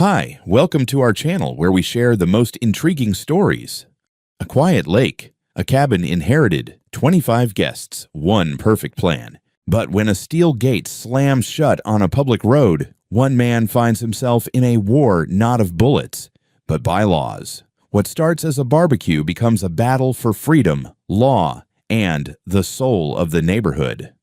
Hi, welcome to our channel where we share the most intriguing stories. A quiet lake, a cabin inherited, 25 guests, one perfect plan. But when a steel gate slams shut on a public road, one man finds himself in a war not of bullets, but bylaws. What starts as a barbecue becomes a battle for freedom, law, and the soul of the neighborhood.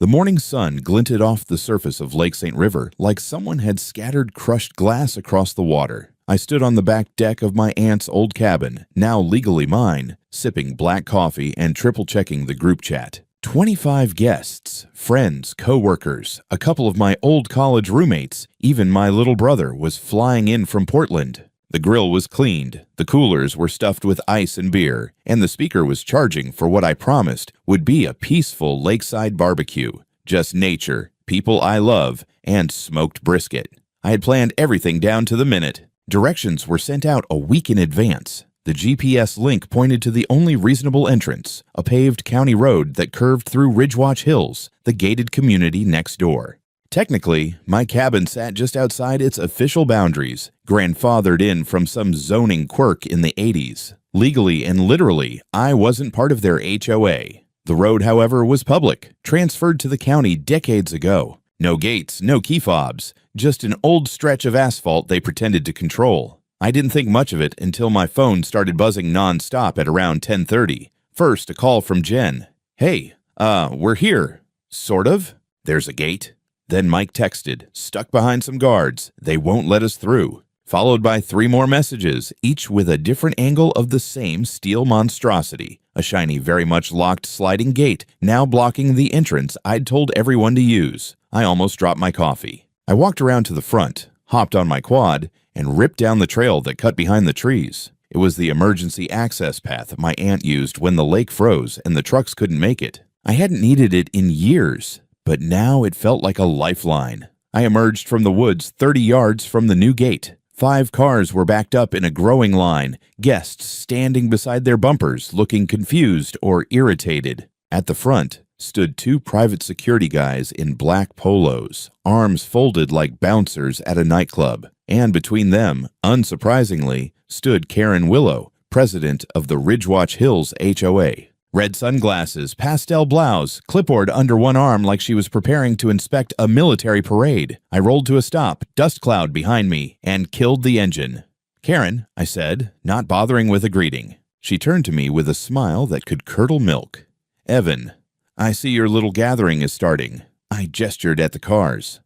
The morning sun glinted off the surface of Lake St. River like someone had scattered crushed glass across the water. I stood on the back deck of my aunt's old cabin, now legally mine, sipping black coffee and triple-checking the group chat. 25 guests, friends, co-workers, a couple of my old college roommates, even my little brother was flying in from Portland. The grill was cleaned, the coolers were stuffed with ice and beer, and the speaker was charging for what I promised would be a peaceful lakeside barbecue. Just nature, people I love, and smoked brisket. I had planned everything down to the minute. Directions were sent out a week in advance. The GPS link pointed to the only reasonable entrance, a paved county road that curved through Ridgewatch Hills, the gated community next door. Technically, my cabin sat just outside its official boundaries, grandfathered in from some zoning quirk in the 80s. Legally and literally, I wasn't part of their HOA. The road, however, was public, transferred to the county decades ago. No gates, no key fobs, just an old stretch of asphalt they pretended to control. I didn't think much of it until my phone started buzzing non-stop at around 10:30. First, a call from Jen. Hey, we're here. Sort of. There's a gate. Then Mike texted, stuck behind some guards, they won't let us through. Followed by 3 more messages, each with a different angle of the same steel monstrosity. A shiny, very much locked sliding gate, now blocking the entrance I'd told everyone to use. I almost dropped my coffee. I walked around to the front, hopped on my quad, and ripped down the trail that cut behind the trees. It was the emergency access path my aunt used when the lake froze and the trucks couldn't make it. I hadn't needed it in years, but now it felt like a lifeline. I emerged from the woods 30 yards from the new gate. 5 cars were backed up in a growing line, guests standing beside their bumpers looking confused or irritated. At the front stood 2 private security guys in black polos, arms folded like bouncers at a nightclub. And between them, unsurprisingly, stood Karen Willow, president of the Ridgewatch Hills HOA. Red sunglasses, pastel blouse, clipboard under one arm like she was preparing to inspect a military parade. I rolled to a stop, dust cloud behind me, and killed the engine. Karen, I said, not bothering with a greeting. She turned to me with a smile that could curdle milk. Evan, I see your little gathering is starting. I gestured at the cars.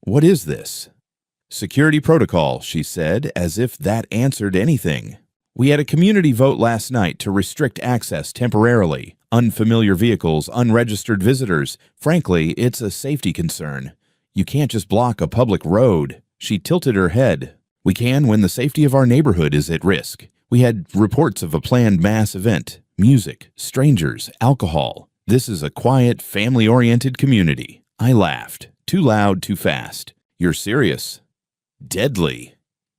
What is this? Security protocol, she said, as if that answered anything. We had a community vote last night to restrict access temporarily. Unfamiliar vehicles, unregistered visitors. Frankly, it's a safety concern. You can't just block a public road. She tilted her head. We can when the safety of our neighborhood is at risk. We had reports of a planned mass event. Music, strangers, alcohol. This is a quiet, family-oriented community. I laughed. Too loud, too fast. You're serious? Deadly.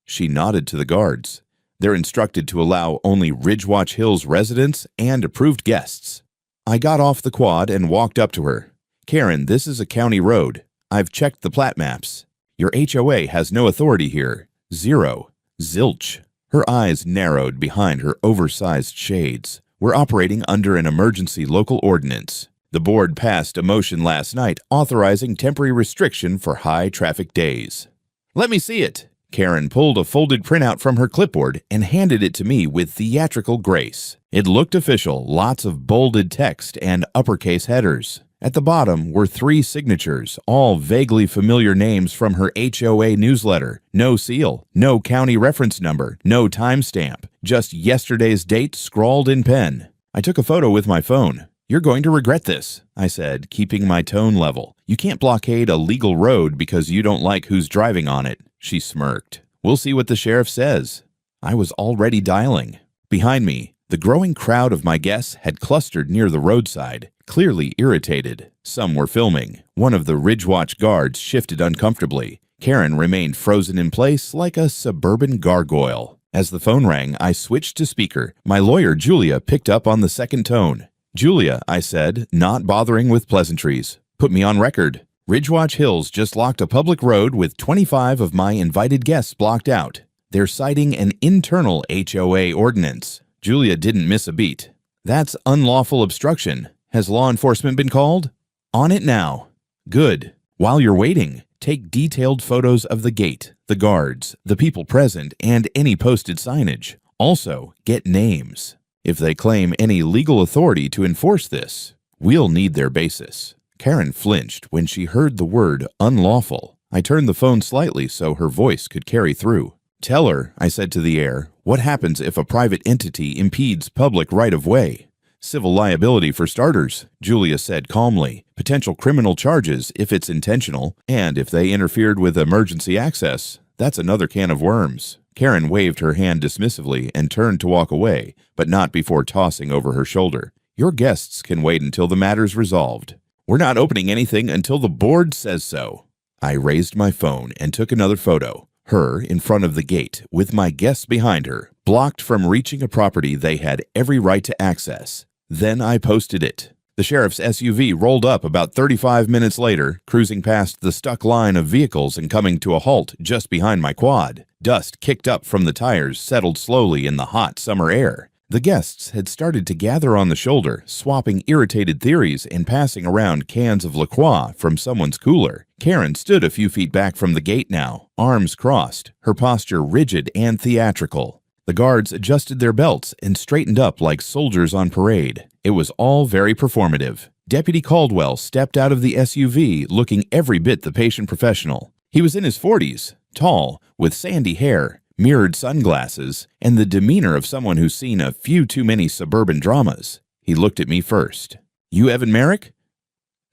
She nodded to the guards. They're instructed to allow only Ridgewatch Hills residents and approved guests. I got off the quad and walked up to her. Karen, this is a county road. I've checked the plat maps. Your HOA has no authority here. 0. Zilch. Her eyes narrowed behind her oversized shades. We're operating under an emergency local ordinance. The board passed a motion last night authorizing temporary restriction for high traffic days. Let me see it. Karen pulled a folded printout from her clipboard and handed it to me with theatrical grace. It looked official, lots of bolded text and uppercase headers. At the bottom were 3 signatures, all vaguely familiar names from her HOA newsletter. No seal, no county reference number, no timestamp, just yesterday's date scrawled in pen. I took a photo with my phone. You're going to regret this, I said, keeping my tone level. You can't blockade a legal road because you don't like who's driving on it. She smirked. We'll see what the sheriff says. I was already dialing. Behind me, the growing crowd of my guests had clustered near the roadside, clearly irritated. Some were filming. One of the Ridgewatch guards shifted uncomfortably. Karen remained frozen in place like a suburban gargoyle. As the phone rang, I switched to speaker. My lawyer, Julia, picked up on the second tone. Julia, I said, not bothering with pleasantries. Put me on record. Ridgewatch Hills just locked a public road with 25 of my invited guests blocked out. They're citing an internal HOA ordinance. Julia didn't miss a beat. That's unlawful obstruction. Has law enforcement been called? On it now. Good. While you're waiting, take detailed photos of the gate, the guards, the people present, and any posted signage. Also, get names. If they claim any legal authority to enforce this, we'll need their basis. Karen flinched when she heard the word unlawful. I turned the phone slightly so her voice could carry through. Tell her, I said to the air, what happens if a private entity impedes public right-of-way? Civil liability for starters, Julia said calmly. Potential criminal charges if it's intentional, and if they interfered with emergency access, that's another can of worms. Karen waved her hand dismissively and turned to walk away, but not before tossing over her shoulder. Your guests can wait until the matter's resolved. We're not opening anything until the board says so. I raised my phone and took another photo. Her in front of the gate, with my guests behind her, blocked from reaching a property they had every right to access. Then I posted it. The sheriff's SUV rolled up about 35 minutes later, cruising past the stuck line of vehicles and coming to a halt just behind my quad. Dust kicked up from the tires settled slowly in the hot summer air. The guests had started to gather on the shoulder, swapping irritated theories and passing around cans of La Croix from someone's cooler. Karen stood a few feet back from the gate now, arms crossed, her posture rigid and theatrical. The guards adjusted their belts and straightened up like soldiers on parade. It was all very performative. Deputy Caldwell stepped out of the SUV looking every bit the patient professional. He was in his 40s, tall, with sandy hair, mirrored sunglasses, and the demeanor of someone who's seen a few too many suburban dramas. He looked at me first. You Evan Merrick?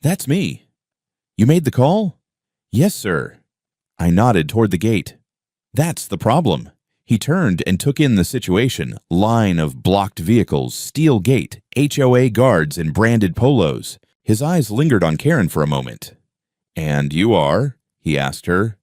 That's me. You made the call? Yes, sir. I nodded toward the gate. That's the problem. He turned and took in the situation. Line of blocked vehicles, steel gate, HOA guards in branded polos. His eyes lingered on Karen for a moment. And you are? He asked her.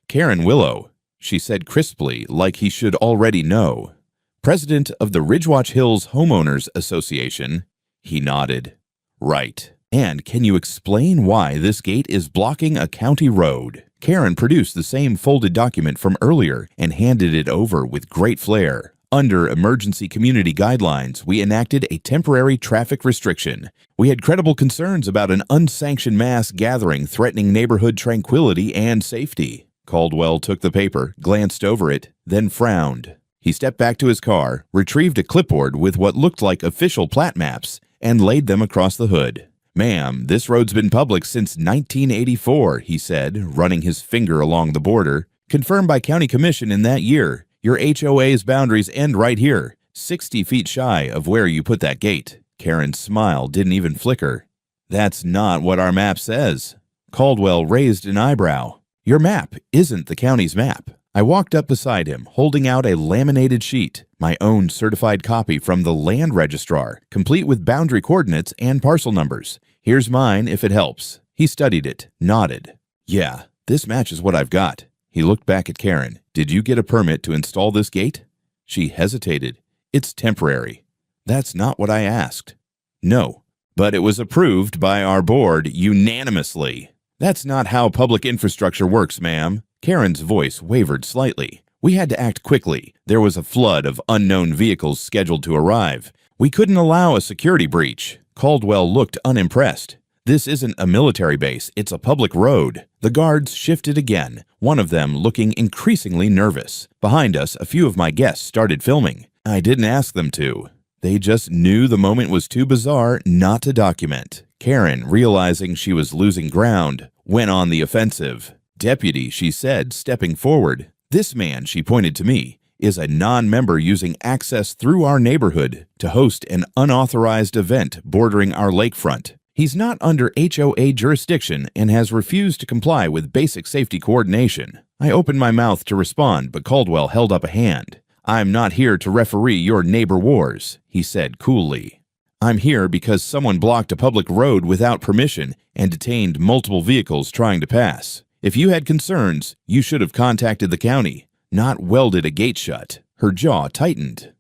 Karen Willow, she said crisply, like he should already know. President of the Ridgewatch Hills Homeowners Association. He nodded. Right. And can you explain why this gate is blocking a county road? Karen produced the same folded document from earlier and handed it over with great flair. Under emergency community guidelines, we enacted a temporary traffic restriction. We had credible concerns about an unsanctioned mass gathering threatening neighborhood tranquility and safety. Caldwell took the paper, glanced over it, then frowned. He stepped back to his car, retrieved a clipboard with what looked like official plat maps, and laid them across the hood. Ma'am, this road's been public since 1984, he said, running his finger along the border. Confirmed by county commission in that year. Your HOA's boundaries end right here, 60 feet shy of where you put that gate. Karen's smile didn't even flicker. That's not what our map says. Caldwell raised an eyebrow. Your map isn't the county's map. I walked up beside him, holding out a laminated sheet, my own certified copy from the land registrar, complete with boundary coordinates and parcel numbers. Here's mine if it helps. He studied it, nodded. Yeah, this matches what I've got. He looked back at Karen. Did you get a permit to install this gate? She hesitated. It's temporary. That's not what I asked. No, but it was approved by our board unanimously. That's not how public infrastructure works, ma'am. Karen's voice wavered slightly. We had to act quickly. There was a flood of unknown vehicles scheduled to arrive. We couldn't allow a security breach. Caldwell looked unimpressed. This isn't a military base, it's a public road. The guards shifted again, one of them looking increasingly nervous. Behind us, a few of my guests started filming. I didn't ask them to. They just knew the moment was too bizarre not to document. Karen, realizing she was losing ground, went on the offensive. Deputy, she said, stepping forward. This man, she pointed to me, is a non-member using access through our neighborhood to host an unauthorized event bordering our lakefront. He's not under HOA jurisdiction and has refused to comply with basic safety coordination. I opened my mouth to respond, but Caldwell held up a hand. I'm not here to referee your neighbor wars, he said coolly. I'm here because someone blocked a public road without permission and detained multiple vehicles trying to pass. If you had concerns, you should have contacted the county, not welded a gate shut. Her jaw tightened.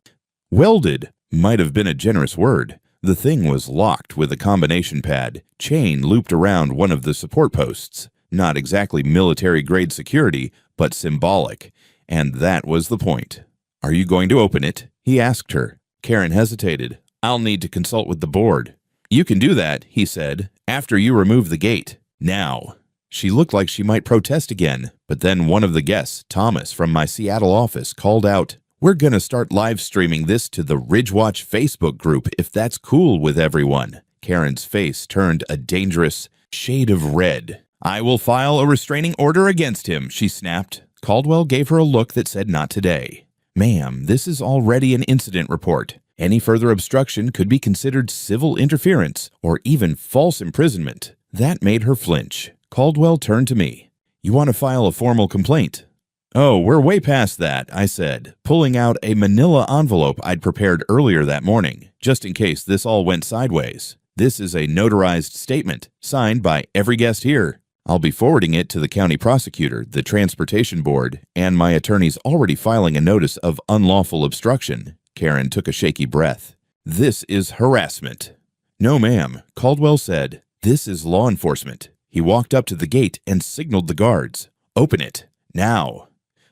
Welded might have been a generous word. The thing was locked with a combination pad, chain looped around one of the support posts. Not exactly military-grade security, but symbolic. And that was the point. "Are you going to open it?" he asked her. Karen hesitated. "I'll need to consult with the board." "You can do that," he said, "after you remove the gate. Now." She looked like she might protest again, but then one of the guests, Thomas from my Seattle office, called out, "We're gonna start live streaming this to the Ridgewatch Facebook group if that's cool with everyone." Karen's face turned a dangerous shade of red. "I will file a restraining order against him," she snapped. Caldwell gave her a look that said not today. "Ma'am, this is already an incident report. Any further obstruction could be considered civil interference or even false imprisonment." That made her flinch. Caldwell turned to me. "You want to file a formal complaint?" "Oh, we're way past that," I said, pulling out a manila envelope I'd prepared earlier that morning, just in case this all went sideways. "This is a notarized statement, signed by every guest here. I'll be forwarding it to the county prosecutor, the transportation board, and my attorney's already filing a notice of unlawful obstruction." Karen took a shaky breath. "This is harassment." "No, ma'am," Caldwell said. "This is law enforcement." He walked up to the gate and signaled the guards. "Open it. Now."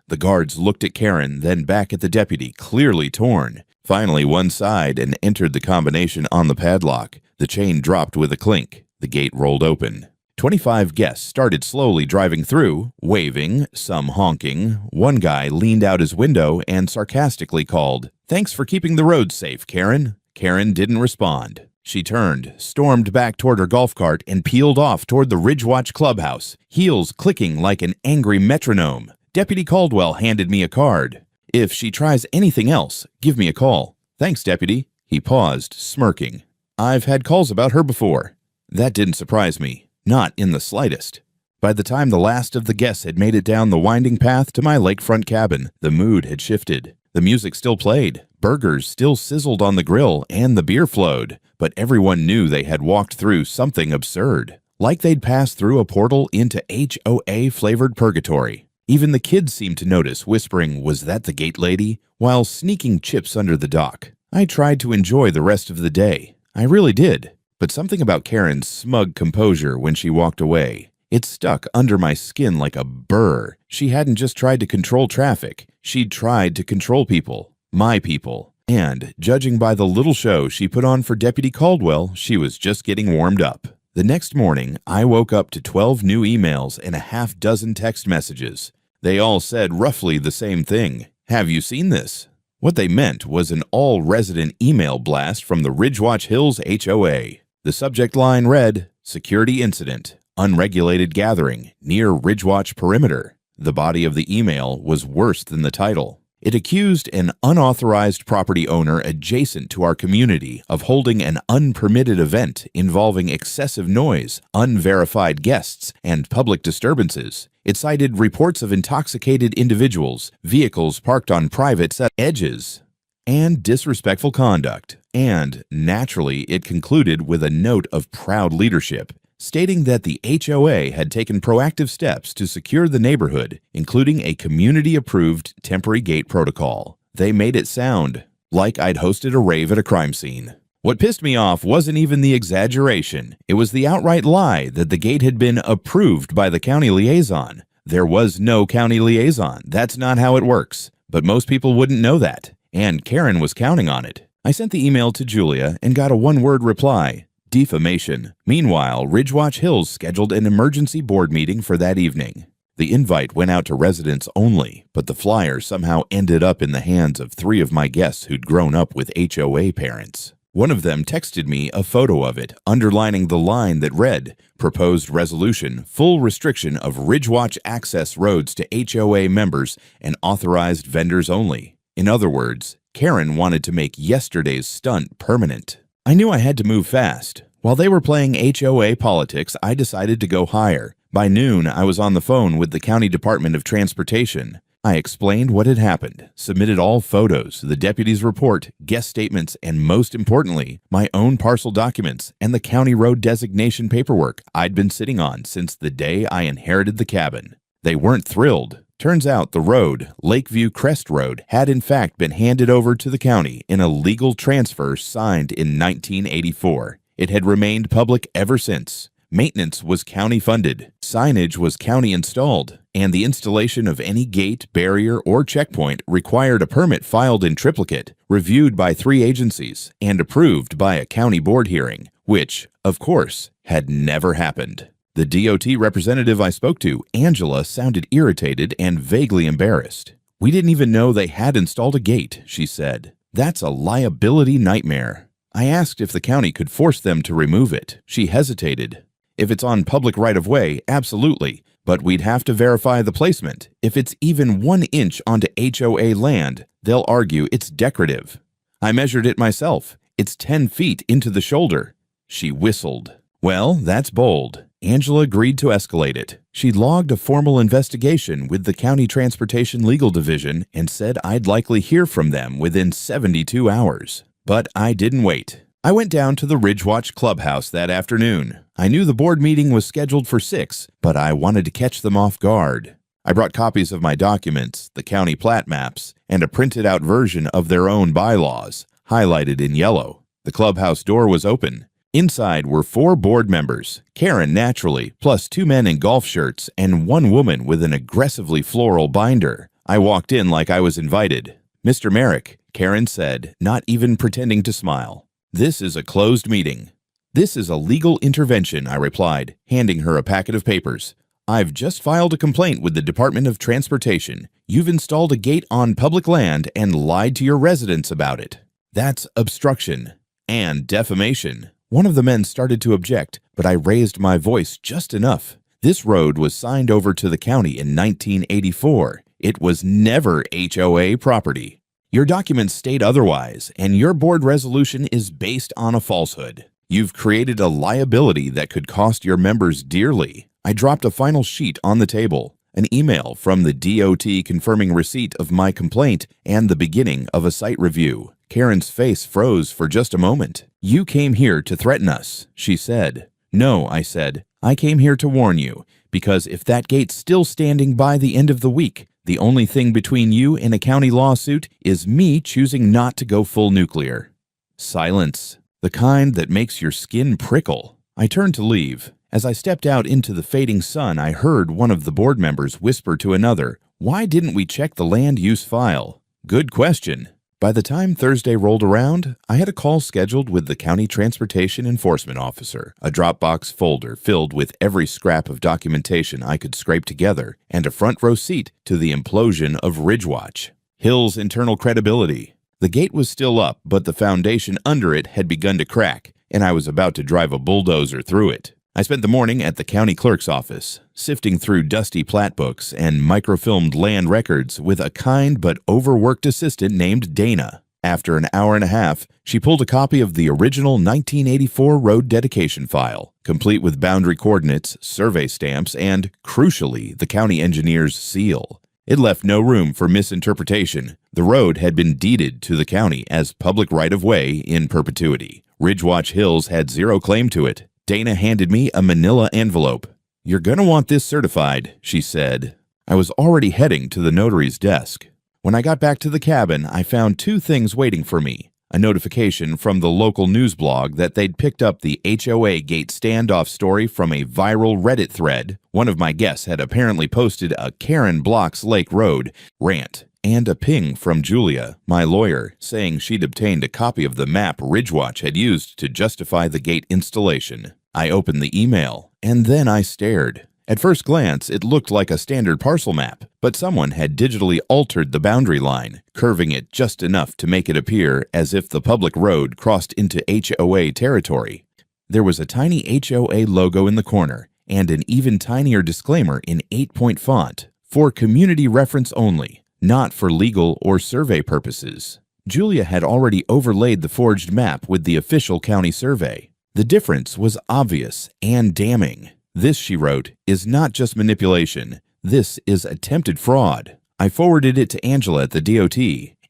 The guards looked at Karen, then back at the deputy, clearly torn. Finally, one side and entered the combination on the padlock. The chain dropped with a clink. The gate rolled open. 25 guests started slowly driving through, waving, some honking. One guy leaned out his window and sarcastically called, "Thanks for keeping the roads safe, Karen." Karen didn't respond. She turned, stormed back toward her golf cart, and peeled off toward the Ridgewatch clubhouse, heels clicking like an angry metronome. Deputy Caldwell handed me a card. "If she tries anything else, give me a call." "Thanks, Deputy." He paused, smirking. "I've had calls about her before." That didn't surprise me. Not in the slightest. By the time the last of the guests had made it down the winding path to my lakefront cabin, the mood had shifted. The music still played, burgers still sizzled on the grill, and the beer flowed, but everyone knew they had walked through something absurd, like they'd passed through a portal into HOA-flavored purgatory. Even the kids seemed to notice, whispering, "Was that the gate lady?" while sneaking chips under the dock. I tried to enjoy the rest of the day. I really did. But something about Karen's smug composure when she walked away, it stuck under my skin like a burr. She hadn't just tried to control traffic. She'd tried to control people. My people. And, judging by the little show she put on for Deputy Caldwell, she was just getting warmed up. The next morning, I woke up to 12 new emails and a half-dozen text messages. They all said roughly the same thing. "Have you seen this?" What they meant was an all-resident email blast from the Ridgewatch Hills HOA. The subject line read, "Security Incident. Unregulated Gathering. Near Ridgewatch Perimeter." The body of the email was worse than the title. It accused an unauthorized property owner adjacent to our community of holding an unpermitted event involving excessive noise, unverified guests, and public disturbances. It cited reports of intoxicated individuals, vehicles parked on private edges, and disrespectful conduct. And, naturally, it concluded with a note of proud leadership, stating that the HOA had taken proactive steps to secure the neighborhood, including a community-approved temporary gate protocol. They made it sound like I'd hosted a rave at a crime scene. What pissed me off wasn't even the exaggeration. It was the outright lie that the gate had been approved by the county liaison. There was no county liaison. That's not how it works. But most people wouldn't know that. And Karen was counting on it. I sent the email to Julia and got a one-word reply: defamation. Meanwhile, Ridgewatch Hills scheduled an emergency board meeting for that evening. The invite went out to residents only, but the flyer somehow ended up in the hands of 3 of my guests who'd grown up with HOA parents. One of them texted me a photo of it, underlining the line that read, "Proposed resolution, full restriction of Ridgewatch access roads to HOA members and authorized vendors only." In other words, Karen wanted to make yesterday's stunt permanent. I knew I had to move fast. While they were playing HOA politics, I decided to go higher. By noon, I was on the phone with the County Department of Transportation. I explained what had happened, submitted all photos, the deputy's report, guest statements, and most importantly, my own parcel documents and the county road designation paperwork I'd been sitting on since the day I inherited the cabin. They weren't thrilled. Turns out the road, Lakeview Crest Road, had in fact been handed over to the county in a legal transfer signed in 1984. It had remained public ever since. Maintenance was county funded, signage was county installed, and the installation of any gate, barrier, or checkpoint required a permit filed in triplicate, reviewed by 3 agencies, and approved by a county board hearing, which, of course, had never happened. The DOT representative I spoke to, Angela, sounded irritated and vaguely embarrassed. "We didn't even know they had installed a gate," she said. "That's a liability nightmare." I asked if the county could force them to remove it. She hesitated. "If it's on public right-of-way, absolutely, but we'd have to verify the placement. If it's even 1 inch onto HOA land, they'll argue it's decorative. I measured it myself. It's 10 feet into the shoulder." She whistled. "Well, that's bold." Angela agreed to escalate it. She logged a formal investigation with the County Transportation Legal Division and said I'd likely hear from them within 72 hours. But I didn't wait. I went down to the Ridgewatch Clubhouse that afternoon. I knew the board meeting was scheduled for 6, but I wanted to catch them off guard. I brought copies of my documents, the county plat maps, and a printed-out version of their own bylaws, highlighted in yellow. The clubhouse door was open. Inside were 4 board members, Karen naturally, plus 2 men in golf shirts and 1 woman with an aggressively floral binder. I walked in like I was invited. "Mr. Merrick," Karen said, not even pretending to smile. "This is a closed meeting." "This is a legal intervention," I replied, handing her a packet of papers. "I've just filed a complaint with the Department of Transportation. You've installed a gate on public land and lied to your residents about it. That's obstruction and defamation." One of the men started to object, but I raised my voice just enough. This road was signed over to the county in 1984. It was never HOA property. Your documents state otherwise, and your board resolution is based on a falsehood. You've created a liability that could cost your members dearly. I dropped a final sheet on the table, an email from the DOT confirming receipt of my complaint and the beginning of a site review. Karen's face froze for just a moment. "You came here to threaten us," she said. "No," I said. "I came here to warn you, because if that gate's still standing by the end of the week, the only thing between you and a county lawsuit is me choosing not to go full nuclear." Silence. The kind that makes your skin prickle. I turned to leave. As I stepped out into the fading sun, I heard one of the board members whisper to another, "Why didn't we check the land use file?" Good question. By the time Thursday rolled around, I had a call scheduled with the County Transportation Enforcement Officer, a Dropbox folder filled with every scrap of documentation I could scrape together, and a front row seat to the implosion of Ridgewatch. Hill's internal credibility. The gate was still up, but the foundation under it had begun to crack, and I was about to drive a bulldozer through it. I spent the morning at the county clerk's office, sifting through dusty plat books and microfilmed land records with a kind but overworked assistant named Dana. After an hour and a half, she pulled a copy of the original 1984 road dedication file, complete with boundary coordinates, survey stamps, and, crucially, the county engineer's seal. It left no room for misinterpretation. The road had been deeded to the county as public right-of-way in perpetuity. Ridgewatch Hills had zero claim to it. Dana handed me a manila envelope. "You're gonna want this certified," she said. I was already heading to the notary's desk. When I got back to the cabin, I found 2 things waiting for me. A notification from the local news blog that they'd picked up the HOA gate standoff story from a viral Reddit thread. One of my guests had apparently posted a Karen blocks Lake Road rant, and a ping from Julia, my lawyer, saying she'd obtained a copy of the map Ridgewatch had used to justify the gate installation. I opened the email, and then I stared. At first glance, it looked like a standard parcel map, but someone had digitally altered the boundary line, curving it just enough to make it appear as if the public road crossed into HOA territory. There was a tiny HOA logo in the corner, and an even tinier disclaimer in 8-point font, for community reference only, not for legal or survey purposes. Julia had already overlaid the forged map with the official county survey. The difference was obvious and damning. "This," she wrote, "is not just manipulation. This is attempted fraud." I forwarded it to Angela at the DOT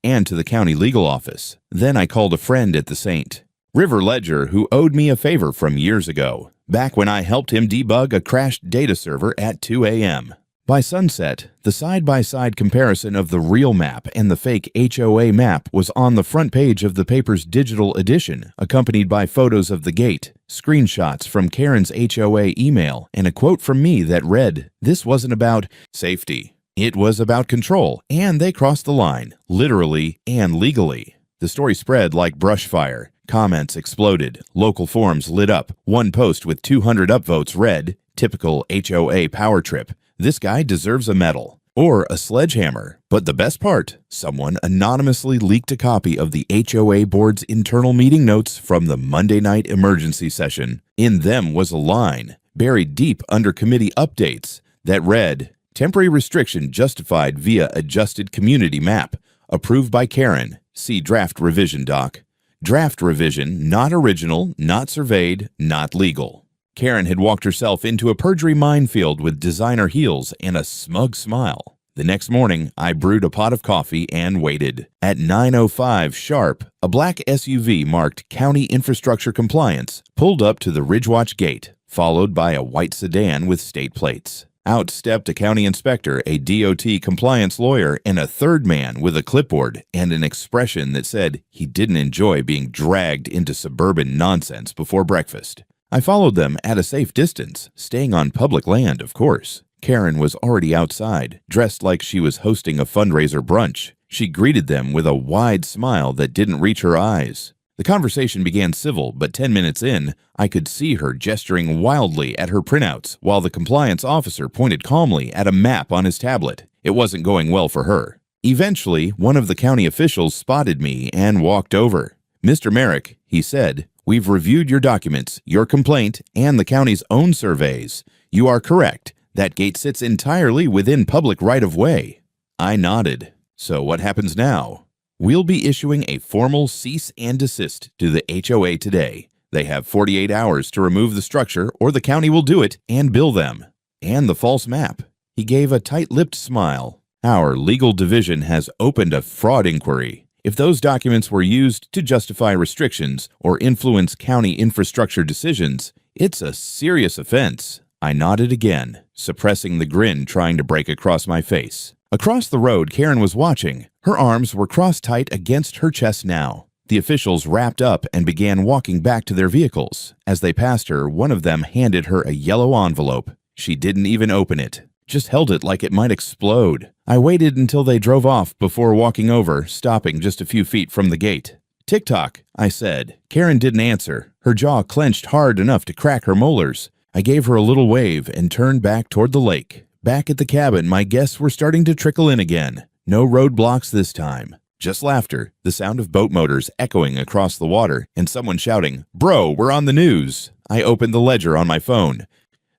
and to the county legal office. Then I called a friend at the St. River Ledger who owed me a favor from years ago, back when I helped him debug a crashed data server at 2 a.m. By sunset, the side-by-side comparison of the real map and the fake HOA map was on the front page of the paper's digital edition, accompanied by photos of the gate, screenshots from Karen's HOA email, and a quote from me that read, "This wasn't about safety. It was about control, and they crossed the line, literally and legally." The story spread like brush fire. Comments exploded. Local forums lit up. One post with 200 upvotes read, "Typical HOA power trip. This guy deserves a medal." Or a sledgehammer. But the best part, someone anonymously leaked a copy of the HOA board's internal meeting notes from the Monday night emergency session. In them was a line, buried deep under committee updates, that read, "Temporary restriction justified via adjusted community map. Approved by Karen. See draft revision doc." Draft revision, not original, not surveyed, not legal. Karen had walked herself into a perjury minefield with designer heels and a smug smile. The next morning, I brewed a pot of coffee and waited. At 9:05 sharp, a black SUV marked County Infrastructure Compliance pulled up to the Ridgewatch gate, followed by a white sedan with state plates. Out stepped a county inspector, a DOT compliance lawyer, and a third man with a clipboard and an expression that said he didn't enjoy being dragged into suburban nonsense before breakfast. I followed them at a safe distance, staying on public land, of course. Karen was already outside, dressed like she was hosting a fundraiser brunch. She greeted them with a wide smile that didn't reach her eyes. The conversation began civil, but 10 minutes in, I could see her gesturing wildly at her printouts while the compliance officer pointed calmly at a map on his tablet. It wasn't going well for her. Eventually, one of the county officials spotted me and walked over. "Mr. Merrick," he said, "we've reviewed your documents, your complaint, and the county's own surveys. You are correct. That gate sits entirely within public right-of-way." I nodded. "So what happens now?" "We'll be issuing a formal cease and desist to the HOA today. They have 48 hours to remove the structure or the county will do it and bill them." "And the false map." He gave a tight-lipped smile. "Our legal division has opened a fraud inquiry. If those documents were used to justify restrictions or influence county infrastructure decisions, it's a serious offense." I nodded again, suppressing the grin trying to break across my face. Across the road, Karen was watching. Her arms were crossed tight against her chest now. The officials wrapped up and began walking back to their vehicles. As they passed her, one of them handed her a yellow envelope. She didn't even open it, just held it like it might explode. I waited until they drove off before walking over, stopping just a few feet from the gate. "TikTok," I said. Karen didn't answer. Her jaw clenched hard enough to crack her molars. I gave her a little wave and turned back toward the lake. Back at the cabin, my guests were starting to trickle in again. No roadblocks this time. Just laughter, the sound of boat motors echoing across the water, and someone shouting, "Bro, we're on the news." I opened the ledger on my phone.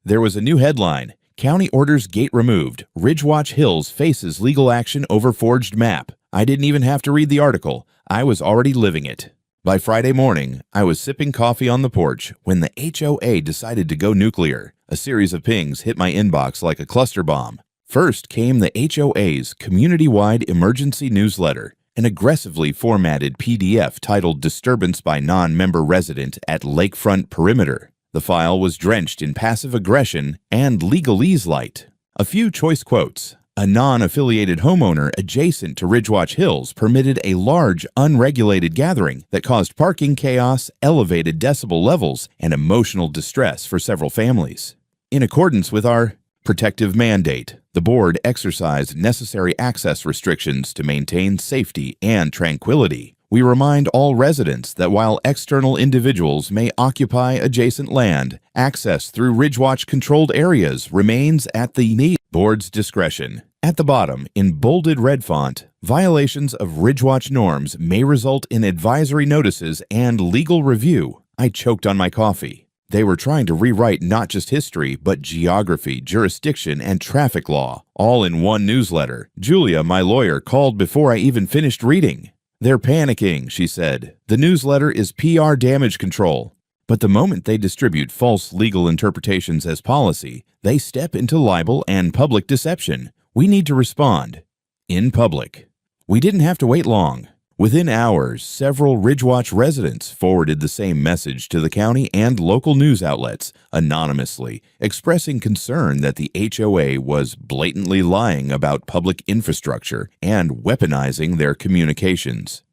There was a new headline, "County orders gate removed. Ridgewatch Hills faces legal action over forged map." I didn't even have to read the article. I was already living it. By Friday morning, I was sipping coffee on the porch when the HOA decided to go nuclear. A series of pings hit my inbox like a cluster bomb. First came the HOA's community-wide emergency newsletter, an aggressively formatted PDF titled "Disturbance by Non-Member Resident at Lakefront Perimeter." The file was drenched in passive aggression and legalese light. A few choice quotes. A non-affiliated homeowner adjacent to Ridgewatch Hills permitted a large, unregulated gathering that caused parking chaos, elevated decibel levels, and emotional distress for several families. In accordance with our protective mandate, the board exercised necessary access restrictions to maintain safety and tranquility. We remind all residents that while external individuals may occupy adjacent land, access through Ridgewatch-controlled areas remains at the board's discretion. At the bottom, in bolded red font, violations of Ridgewatch norms may result in advisory notices and legal review. I choked on my coffee. They were trying to rewrite not just history, but geography, jurisdiction, and traffic law, all in one newsletter. Julia, my lawyer, called before I even finished reading. "They're panicking," she said. "The newsletter is PR damage control." But the moment they distribute false legal interpretations as policy, they step into libel and public deception. We need to respond. In public. We didn't have to wait long. Within hours, several Ridgewatch residents forwarded the same message to the county and local news outlets anonymously, expressing concern that the HOA was blatantly lying about public infrastructure and weaponizing their communications.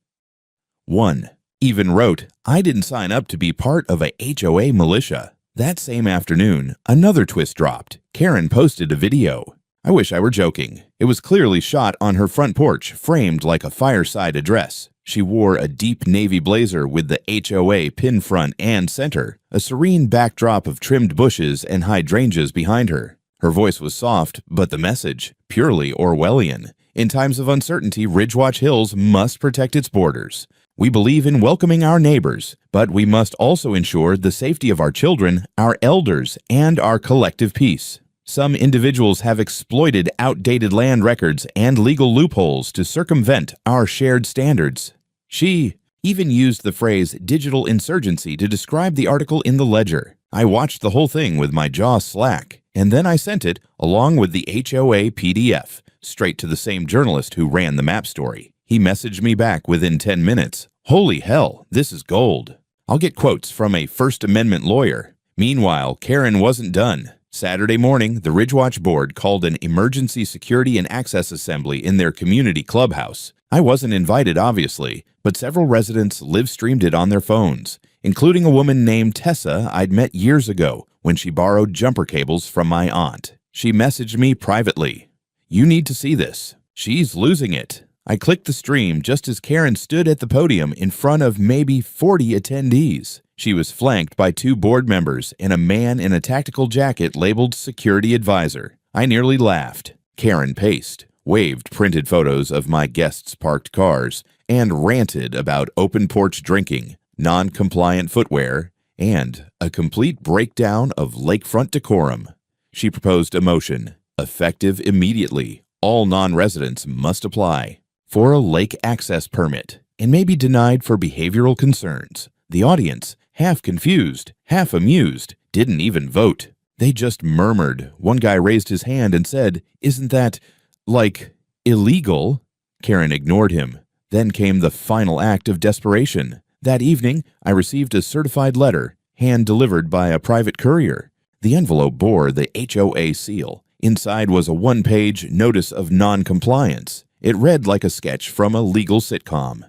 1. Even wrote, "I didn't sign up to be part of a HOA militia." That same afternoon, another twist dropped. Karen posted a video. I wish I were joking. It was clearly shot on her front porch, framed like a fireside address. She wore a deep navy blazer with the HOA pin front and center, a serene backdrop of trimmed bushes and hydrangeas behind her. Her voice was soft, but the message, purely Orwellian. In times of uncertainty, Ridgewatch Hills must protect its borders. We believe in welcoming our neighbors, but we must also ensure the safety of our children, our elders, and our collective peace. Some individuals have exploited outdated land records and legal loopholes to circumvent our shared standards. She even used the phrase digital insurgency to describe the article in the Ledger. I watched the whole thing with my jaw slack, and then I sent it, along with the HOA PDF, straight to the same journalist who ran the map story. He messaged me back within 10 minutes. Holy hell, this is gold. I'll get quotes from a First Amendment lawyer. Meanwhile, Karen wasn't done. Saturday morning, the Ridgewatch board called an emergency security and access assembly in their community clubhouse. I wasn't invited, obviously, but several residents live-streamed it on their phones, including a woman named Tessa I'd met years ago when she borrowed jumper cables from my aunt. She messaged me privately. "You need to see this. She's losing it." I clicked the stream just as Karen stood at the podium in front of maybe 40 attendees. She was flanked by 2 board members and a man in a tactical jacket labeled Security Advisor. I nearly laughed. Karen paced, waved printed photos of my guests' parked cars, and ranted about open porch drinking, non-compliant footwear, and a complete breakdown of lakefront decorum. She proposed a motion, effective immediately. All non-residents must apply for a lake access permit and may be denied for behavioral concerns. The audience, half confused, half amused, didn't even vote. They just murmured. One guy raised his hand and said, "Isn't that, like, illegal?" Karen ignored him. Then came the final act of desperation. That evening, I received a certified letter, hand-delivered by a private courier. The envelope bore the HOA seal. Inside was a 1-page notice of non-compliance. It read like a sketch from a legal sitcom.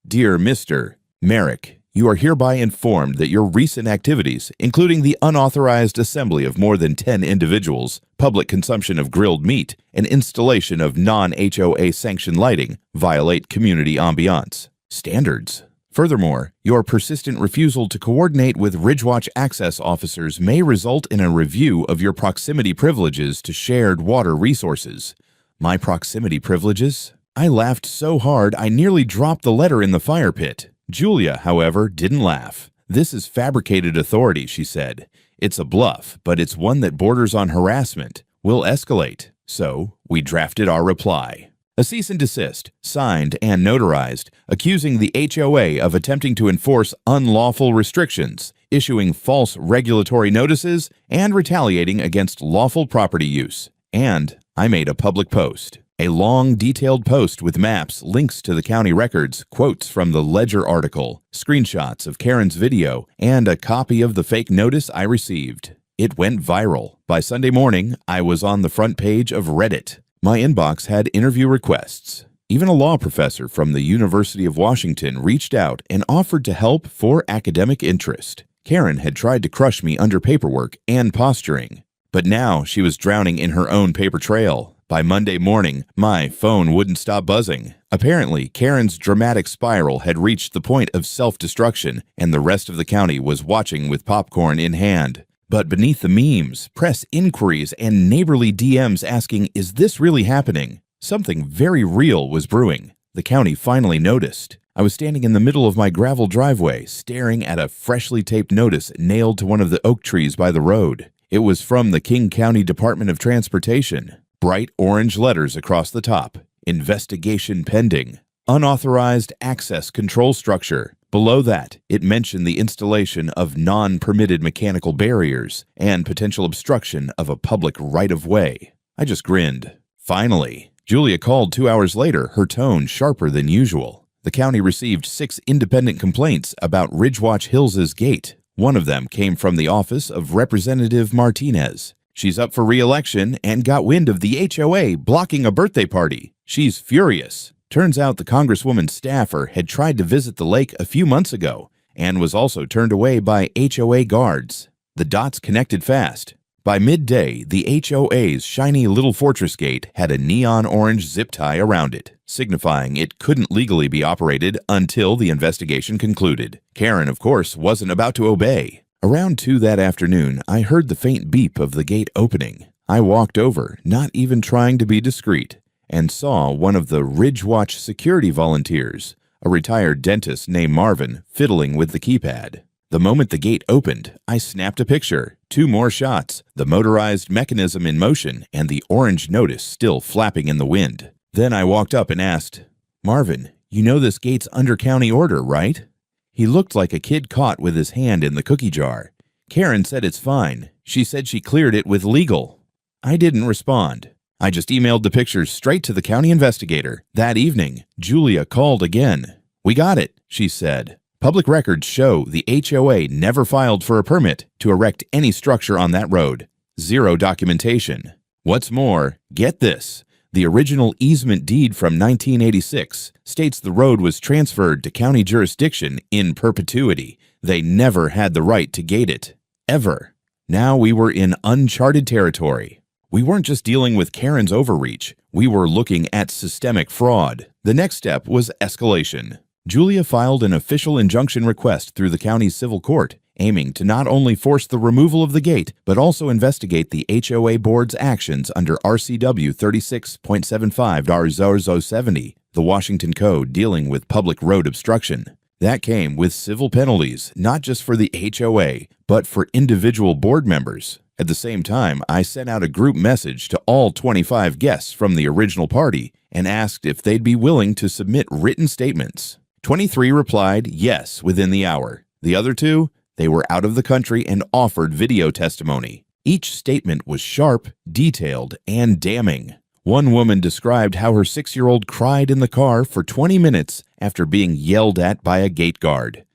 "Dear Mr. Merrick, you are hereby informed that your recent activities, including the unauthorized assembly of more than 10 individuals, public consumption of grilled meat, and installation of non-HOA sanctioned lighting, violate community ambiance standards. Furthermore, your persistent refusal to coordinate with Ridgewatch access officers may result in a review of your proximity privileges to shared water resources." My proximity privileges? I laughed so hard I nearly dropped the letter in the fire pit. Julia, however, didn't laugh. "This is fabricated authority," she said. "It's a bluff, but it's one that borders on harassment. We'll escalate." So, we drafted our reply. A cease and desist, signed and notarized, accusing the HOA of attempting to enforce unlawful restrictions, issuing false regulatory notices, and retaliating against lawful property use. And I made a public post. A long, detailed post with maps, links to the county records, quotes from the Ledger article, screenshots of Karen's video, and a copy of the fake notice I received. It went viral. By Sunday morning, I was on the front page of Reddit. My inbox had interview requests. Even a law professor from the University of Washington reached out and offered to help for academic interest. Karen had tried to crush me under paperwork and posturing, but now she was drowning in her own paper trail. By Monday morning, my phone wouldn't stop buzzing. Apparently, Karen's dramatic spiral had reached the point of self-destruction, and the rest of the county was watching with popcorn in hand. But beneath the memes, press inquiries, and neighborly DMs asking, "Is this really happening?" something very real was brewing. The county finally noticed. I was standing in the middle of my gravel driveway, staring at a freshly taped notice nailed to one of the oak trees by the road. It was from the King County Department of Transportation. Bright orange letters across the top. Investigation pending. Unauthorized access control structure. Below that, it mentioned the installation of non-permitted mechanical barriers and potential obstruction of a public right-of-way. I just grinned. Finally, Julia called 2 hours later, her tone sharper than usual. The county received 6 independent complaints about Ridgewatch Hills' gate. One of them came from the office of Representative Martinez. She's up for re-election and got wind of the HOA blocking a birthday party. She's furious. Turns out the congresswoman's staffer had tried to visit the lake a few months ago and was also turned away by HOA guards. The dots connected fast. By midday, the HOA's shiny little fortress gate had a neon orange zip tie around it, signifying it couldn't legally be operated until the investigation concluded. Karen, of course, wasn't about to obey. Around 2 that afternoon, I heard the faint beep of the gate opening. I walked over, not even trying to be discreet, and saw one of the Ridgewatch security volunteers, a retired dentist named Marvin, fiddling with the keypad. The moment the gate opened, I snapped a picture. 2 more shots, the motorized mechanism in motion and the orange notice still flapping in the wind. Then I walked up and asked, "Marvin, you know this gate's under county order, right?" He looked like a kid caught with his hand in the cookie jar. Karen said it's fine. She said she cleared it with legal. I didn't respond. I just emailed the pictures straight to the county investigator. That evening, Julia called again. "We got it," she said. "Public records show the HOA never filed for a permit to erect any structure on that road. 0 documentation. What's more, get this. The original easement deed from 1986 states the road was transferred to county jurisdiction in perpetuity. They never had the right to gate it. Ever. Now we were in uncharted territory. We weren't just dealing with Karen's overreach. We were looking at systemic fraud. The next step was escalation. Julia filed an official injunction request through the county's civil court, aiming to not only force the removal of the gate, but also investigate the HOA board's actions under RCW 36.75-R070, the Washington Code dealing with public road obstruction. That came with civil penalties, not just for the HOA, but for individual board members. At the same time, I sent out a group message to all 25 guests from the original party and asked if they'd be willing to submit written statements. 23 replied yes within the hour. The other 2, they were out of the country and offered video testimony. Each statement was sharp, detailed, and damning. One woman described how her 6-year-old cried in the car for 20 minutes after being yelled at by a gate guard.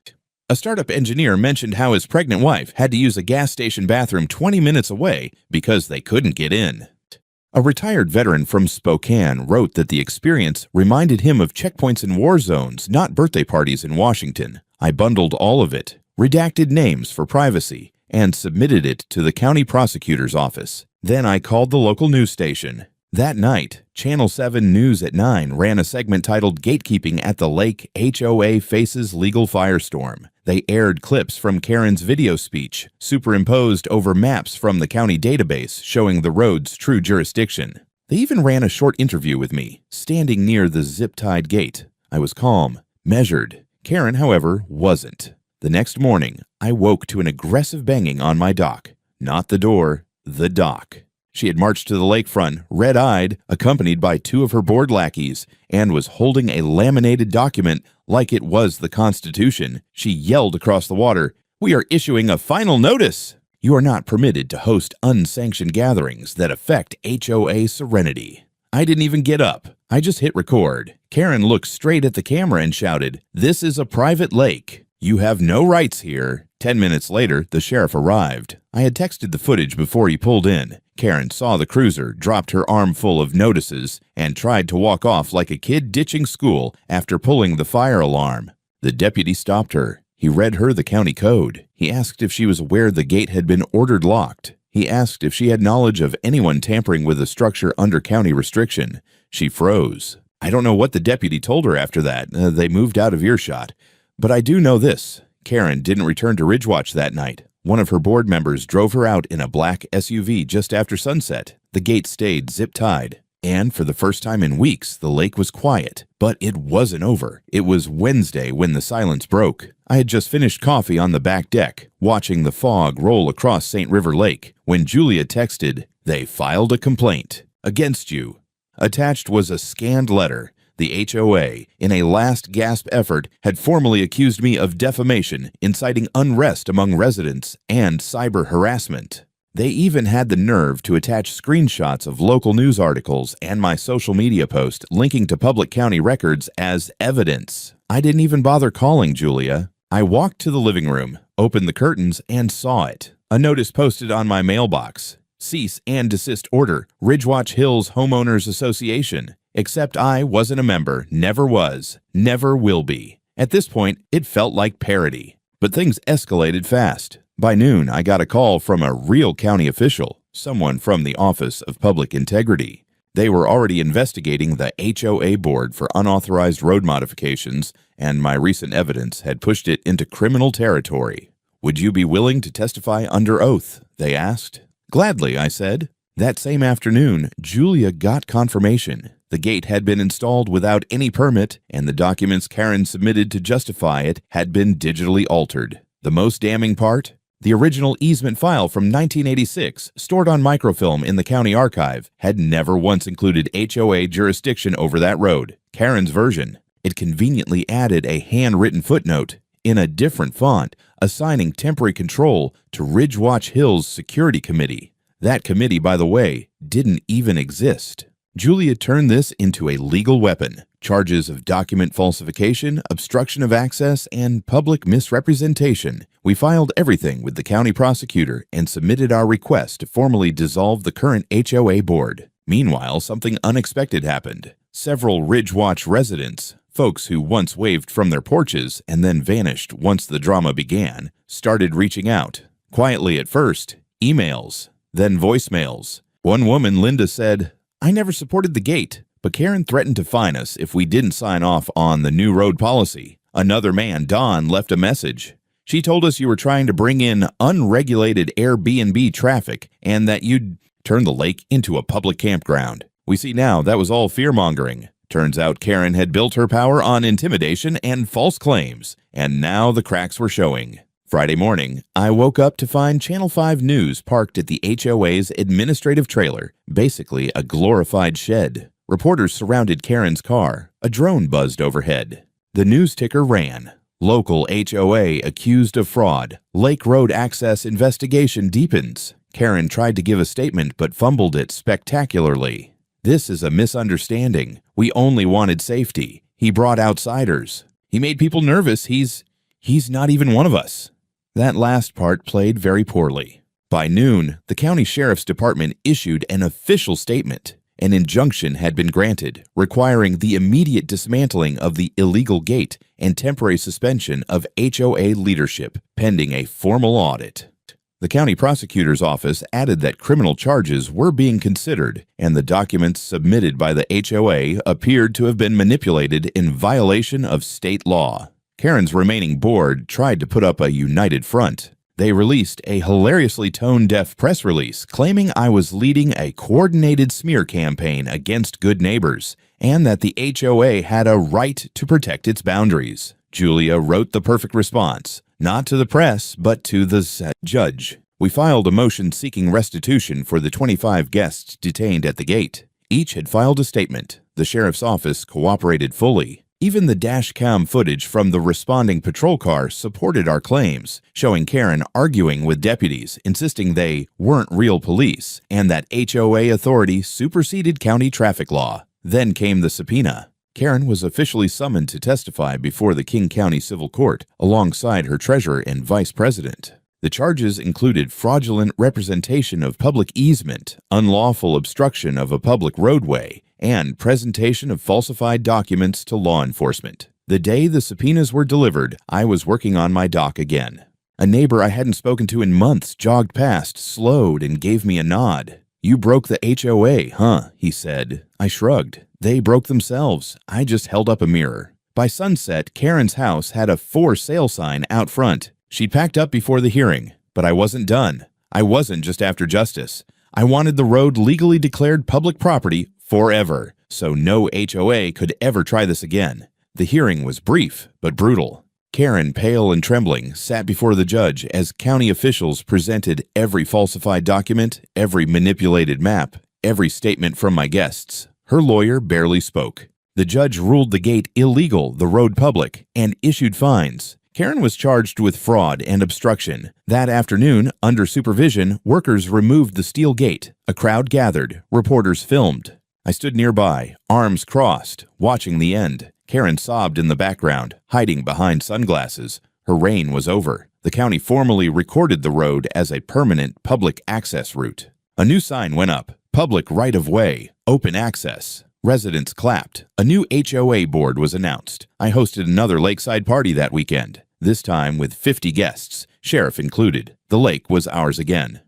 A startup engineer mentioned how his pregnant wife had to use a gas station bathroom 20 minutes away because they couldn't get in. A retired veteran from Spokane wrote that the experience reminded him of checkpoints in war zones, not birthday parties in Washington. I bundled all of it, redacted names for privacy, and submitted it to the county prosecutor's office. Then I called the local news station. That night, Channel 7 News at 9 ran a segment titled "Gatekeeping at the Lake, HOA Faces Legal Firestorm." They aired clips from Karen's video speech, superimposed over maps from the county database showing the road's true jurisdiction. They even ran a short interview with me, standing near the zip-tied gate. I was calm, measured. Karen, however, wasn't. The next morning, I woke to an aggressive banging on my dock. Not the door, the dock. She had marched to the lakefront, red-eyed, accompanied by 2 of her board lackeys, and was holding a laminated document like it was the Constitution. She yelled across the water, "We are issuing a final notice! You are not permitted to host unsanctioned gatherings that affect HOA serenity." I didn't even get up. I just hit record. Karen looked straight at the camera and shouted, "This is a private lake. You have no rights here." 10 minutes later, the sheriff arrived. I had texted the footage before he pulled in. Karen saw the cruiser, dropped her armful of notices, and tried to walk off like a kid ditching school after pulling the fire alarm. The deputy stopped her. He read her the county code. He asked if she was aware the gate had been ordered locked. He asked if she had knowledge of anyone tampering with a structure under county restriction. She froze. I don't know what the deputy told her after that. They moved out of earshot. But I do know this. Karen didn't return to Ridgewatch that night. One of her board members drove her out in a black SUV just after sunset. The gate stayed zip-tied. And for the first time in weeks, the lake was quiet. But it wasn't over. It was Wednesday when the silence broke. I had just finished coffee on the back deck, watching the fog roll across St. River Lake, when Julia texted, "They filed a complaint against you." Attached was a scanned letter. The HOA, in a last-gasp effort, had formally accused me of defamation, inciting unrest among residents, and cyber harassment. They even had the nerve to attach screenshots of local news articles and my social media post linking to public county records as evidence. I didn't even bother calling Julia. I walked to the living room, opened the curtains, and saw it. A notice posted on my mailbox. Cease and desist order, Ridgewatch Hills Homeowners Association. Except I wasn't a member, never was, never will be. At this point, it felt like parody. But things escalated fast. By noon, I got a call from a real county official, someone from the Office of Public Integrity. They were already investigating the HOA board for unauthorized road modifications, and my recent evidence had pushed it into criminal territory. Would you be willing to testify under oath? They asked. Gladly, I said. That same afternoon, Julia got confirmation. The gate had been installed without any permit, and the documents Karen submitted to justify it had been digitally altered. The most damning part? The original easement file from 1986, stored on microfilm in the county archive, had never once included HOA jurisdiction over that road. Karen's version. It conveniently added a handwritten footnote in a different font, assigning temporary control to Ridgewatch Hills Security Committee. That committee, by the way, didn't even exist. Julia turned this into a legal weapon. Charges of document falsification, obstruction of access, and public misrepresentation. We filed everything with the county prosecutor and submitted our request to formally dissolve the current HOA board. Meanwhile, something unexpected happened. Several Ridgewatch residents, folks who once waved from their porches and then vanished once the drama began, started reaching out. Quietly at first, emails, then voicemails. One woman, Linda, said, "I never supported the gate, but Karen threatened to fine us if we didn't sign off on the new road policy." Another man, Don, left a message. "She told us you were trying to bring in unregulated Airbnb traffic and that you'd turn the lake into a public campground. We see now that was all fear-mongering. Turns out Karen had built her power on intimidation and false claims, and now the cracks were showing." Friday morning, I woke up to find Channel 5 News parked at the HOA's administrative trailer, basically a glorified shed. Reporters surrounded Karen's car. A drone buzzed overhead. The news ticker ran, "Local HOA accused of fraud. Lake Road access investigation deepens." Karen tried to give a statement but fumbled it spectacularly. "This is a misunderstanding. We only wanted safety. He brought outsiders. He made people nervous. He's not even one of us." That last part played very poorly. By noon, the county sheriff's department issued an official statement. An injunction had been granted, requiring the immediate dismantling of the illegal gate and temporary suspension of HOA leadership, pending a formal audit. The county prosecutor's office added that criminal charges were being considered, and the documents submitted by the HOA appeared to have been manipulated in violation of state law. Karen's remaining board tried to put up a united front. They released a hilariously tone-deaf press release claiming I was leading a coordinated smear campaign against good neighbors and that the HOA had a right to protect its boundaries. Julia wrote the perfect response, not to the press, but to the judge. We filed a motion seeking restitution for the 25 guests detained at the gate. Each had filed a statement. The sheriff's office cooperated fully. Even the dash cam footage from the responding patrol car supported our claims, showing Karen arguing with deputies, insisting they weren't real police, and that HOA authority superseded county traffic law. Then came the subpoena. Karen was officially summoned to testify before the King County Civil Court, alongside her treasurer and vice president. The charges included fraudulent representation of public easement, unlawful obstruction of a public roadway, and presentation of falsified documents to law enforcement. The day the subpoenas were delivered, I was working on my dock again. A neighbor I hadn't spoken to in months jogged past, slowed, and gave me a nod. "You broke the HOA, huh?" he said. I shrugged. "They broke themselves. I just held up a mirror." By sunset, Karen's house had a for sale sign out front. She'd packed up before the hearing, but I wasn't done. I wasn't just after justice. I wanted the road legally declared public property forever, so no HOA could ever try this again. The hearing was brief, but brutal. Karen, pale and trembling, sat before the judge as county officials presented every falsified document, every manipulated map, every statement from my guests. Her lawyer barely spoke. The judge ruled the gate illegal, the road public, and issued fines. Karen was charged with fraud and obstruction. That afternoon, under supervision, workers removed the steel gate. A crowd gathered. Reporters filmed. I stood nearby, arms crossed, watching the end. Karen sobbed in the background, hiding behind sunglasses. Her reign was over. The county formally recorded the road as a permanent public access route. A new sign went up: public right-of-way, open access. Residents clapped. A new HOA board was announced. I hosted another lakeside party that weekend, this time with 50 guests, sheriff included. The lake was ours again.